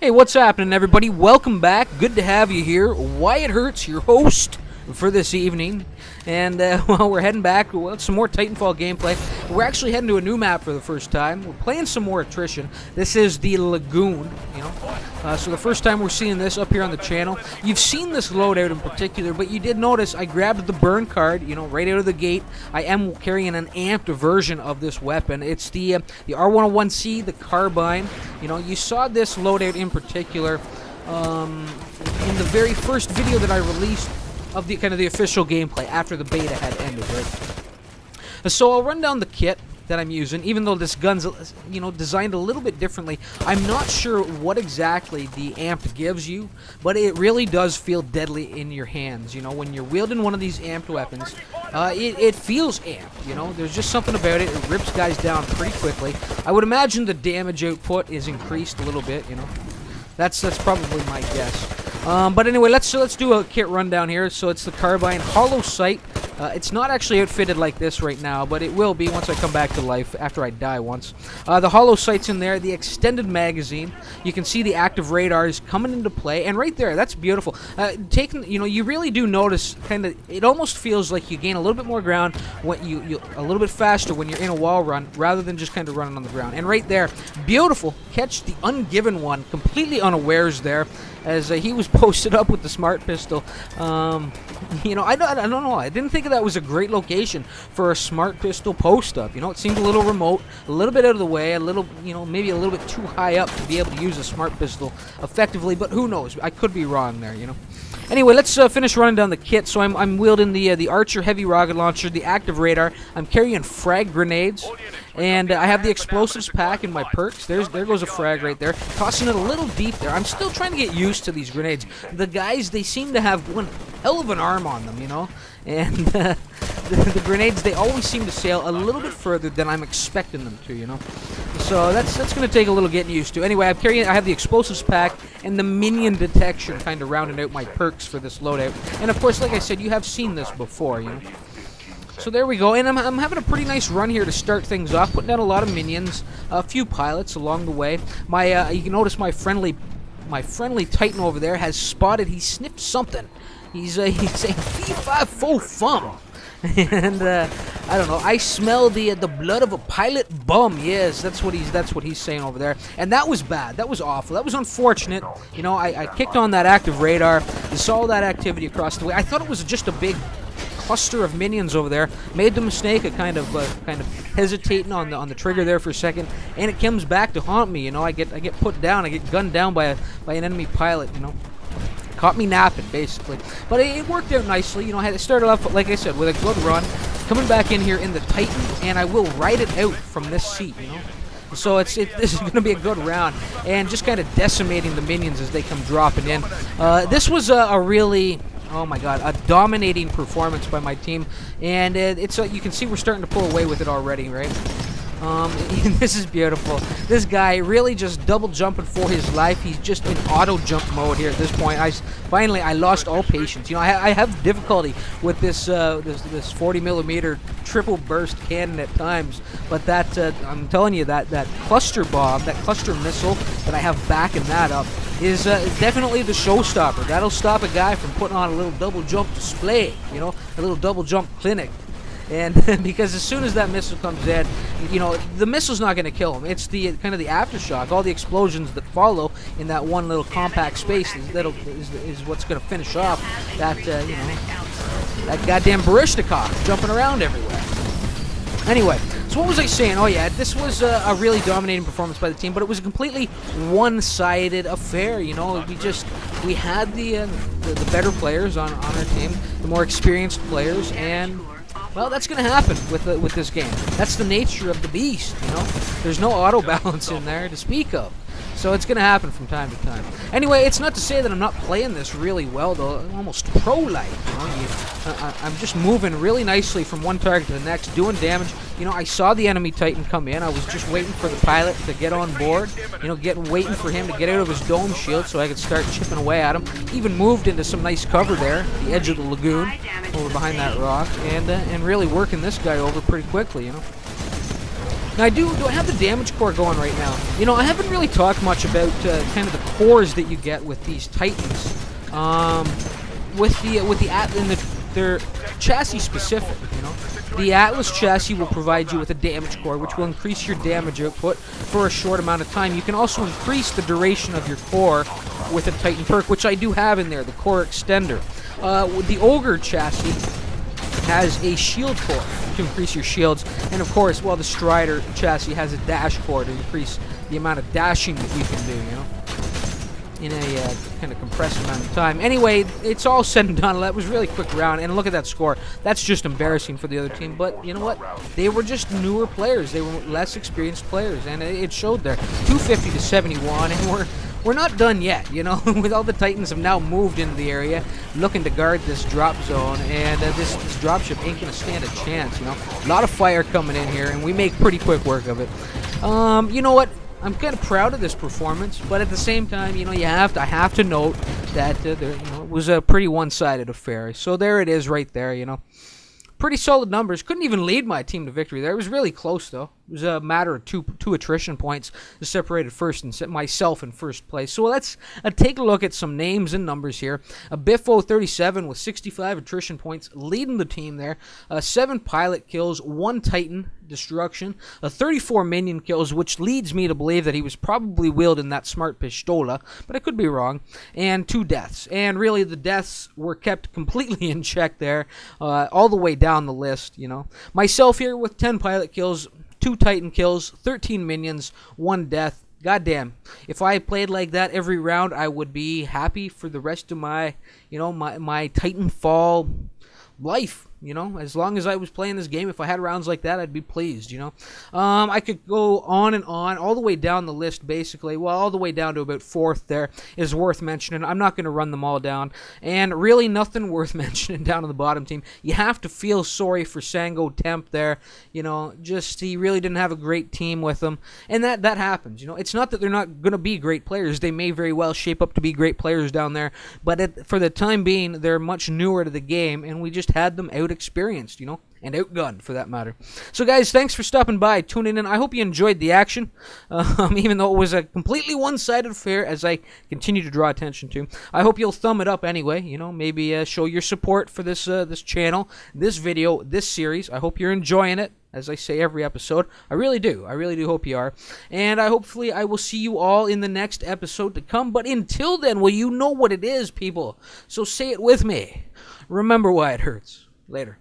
Hey, what's happening, everybody? Welcome back. Good to have you here. Wyatt Hurts, your host for this evening. And, well, we're heading back. Well, some more Titanfall gameplay. We're actually heading to a new map for the first time. We're playing some more Attrition. This is the Lagoon, you know. So the first time we're seeing this up here on the channel. You've seen this loadout in particular, but you did notice I grabbed the burn card, you know, right out of the gate. I am carrying an amped version of this weapon. It's the R101C, the carbine. You know, you saw this loadout in particular in the very first video that I released of the kind of the official gameplay after the beta had ended, right? So I'll run down the kit that I'm using, even though this gun's, you know, designed a little bit differently. I'm not sure what exactly the amp gives you, but it really does feel deadly in your hands. You know, when you're wielding one of these amped weapons, it feels amped, you know. There's just something about it. It rips guys down pretty quickly. I would imagine the damage output is increased a little bit, you know. That's probably my guess. But anyway, let's do a kit rundown here. So it's the carbine, hollow sight. It's not actually outfitted like this right now, but it will be once I come back to life after I die once. The hollow sight's in there, the extended magazine. You can see the active radars coming into play, and right there, that's beautiful. You know, you really do notice kind of. It almost feels like you gain a little bit more ground when you a little bit faster when you're in a wall run rather than just kind of running on the ground. And right there, beautiful. Catch the ungiven one, completely unawares there, as he was posted up with the smart pistol. You know, I don't know. I didn't think that was a great location for a smart pistol post-up. You know, it seemed a little remote, a little bit out of the way, a little, you know, maybe a little bit too high up to be able to use a smart pistol effectively, but who knows? I could be wrong there, you know. Anyway, let's finish running down the kit. So I'm wielding the Archer heavy rocket launcher, the active radar. I'm carrying frag grenades, and I have the explosives pack in my perks. There goes a frag right there. Tossing it a little deep there. I'm still trying to get used to these grenades. The guys, they seem to have one hell of an arm on them, you know. And the grenades, they always seem to sail a little bit further than I'm expecting them to, you know. So that's going to take a little getting used to. Anyway, I have the explosives pack and the minion detection kind of rounding out my perks for this loadout. And of course, like I said, you have seen this before, you know. So there we go, and I'm having a pretty nice run here to start things off, putting down a lot of minions, a few pilots along the way. You can notice my friendly Titan over there has spotted. He sniffed something. He's saying "Fee-fi fo fum," and I don't know. I smell the blood of a pilot bum. Yes, that's what he's saying over there. And that was bad. That was awful. That was unfortunate. You know, I kicked on that active radar. You saw that activity across the way. I thought it was just a big cluster of minions over there. Made the mistake of kind of hesitating on the trigger there for a second, and it comes back to haunt me. You know, I get put down. I get gunned down by an enemy pilot. You know. Caught me napping, basically. But it worked out nicely. You know, I had to start off, like I said, with a good run. Coming back in here in the Titan, and I will ride it out from this seat, you know. So this is going to be a good round. And just kind of decimating the minions as they come dropping in. This was a really, oh my god, a dominating performance by my team. And you can see we're starting to pull away with it already, right? This is beautiful. This guy really just double jumping for his life. He's just in auto jump mode here at this point. Finally I lost all patience. You know, I have difficulty with this 40mm triple burst cannon at times, but that I'm telling you that cluster bomb, that cluster missile that I have backing that up is definitely the showstopper. That'll stop a guy from putting on a little double jump display. You know, a little double jump clinic. And because as soon as that missile comes in, you know, the missile's not going to kill him. It's the kind of the aftershock, all the explosions that follow in that one little compact space is what's going to finish off that you know, that goddamn Barishnikov jumping around everywhere. Anyway, so what was I saying? Oh yeah, this was a really dominating performance by the team, but it was a completely one-sided affair. You know, we had the better players on our team, the more experienced players, and well, that's going to happen with this game. That's the nature of the beast, you know. There's no auto balance in there to speak of. So it's going to happen from time to time. Anyway, it's not to say that I'm not playing this really well, though. I'm almost pro-like, you know. I'm just moving really nicely from one target to the next, doing damage. You know, I saw the enemy Titan come in. I was just waiting for the pilot to get on board. You know, waiting for him to get out of his dome shield so I could start chipping away at him. Even moved into some nice cover there, the edge of the lagoon, over behind that rock, and really working this guy over pretty quickly, you know. Now, do I have the damage core going right now? You know, I haven't really talked much about kind of the cores that you get with these Titans. They're chassis specific, you know. The Atlas chassis will provide you with a damage core, which will increase your damage output for a short amount of time. You can also increase the duration of your core with a Titan perk, which I do have in there, the core extender. The Ogre chassis has a shield core to increase your shields, and of course, well, the Strider chassis has a dash core to increase the amount of dashing that you can do, you know, in a kind of compressed amount of time. Anyway, it's all said and done. That was a really quick round, and look at that score. That's just embarrassing for the other team, but you know what? They were just newer players. They were less experienced players, and it showed there. 250 to 71, and we're not done yet, you know. With all the Titans have now moved into the area, looking to guard this drop zone, and this dropship ain't going to stand a chance, you know. A lot of fire coming in here, and we make pretty quick work of it. You know what? I'm kind of proud of this performance, but at the same time, you know, I have to note that it was a pretty one-sided affair. So there it is, right there. You know, pretty solid numbers. Couldn't even lead my team to victory there. It was really close, though. It was a matter of two attrition points that separated first and set myself in first place. So let's take a look at some names and numbers here. A Biffo 37 with 65 attrition points leading the team there. 7 pilot kills, 1 Titan destruction, 34 minion kills, which leads me to believe that he was probably wielding that smart pistola, but I could be wrong, and 2 deaths. And really, the deaths were kept completely in check there, all the way down the list, you know. Myself here with 10 pilot kills, 2 Titan kills, 13 minions, 1 death. Goddamn, if I played like that every round, I would be happy for the rest of my, you know, my Titanfall life. You know, as long as I was playing this game, if I had rounds like that, I'd be pleased, you know. I could go on and on, all the way down the list, basically. Well, all the way down to about 4th there is worth mentioning. I'm not going to run them all down. And really nothing worth mentioning down on the bottom team. You have to feel sorry for Sango Temp there. You know, just he really didn't have a great team with him. And that happens, you know. It's not that they're not going to be great players. They may very well shape up to be great players down there. But for the time being, they're much newer to the game, and we just had them out experienced, you know, and outgunned for that matter. So guys, thanks for stopping by, tuning in. I hope you enjoyed the action, even though it was a completely one-sided affair, as I continue to draw attention to. I hope you'll thumb it up anyway, you know, maybe show your support for this this channel, this video, this series. I hope you're enjoying it, as I say every episode. I really do hope you are. And hopefully I will see you all in the next episode to come. But until then, well, you know what it is, people. So say it with me. Remember why it hurts. Later.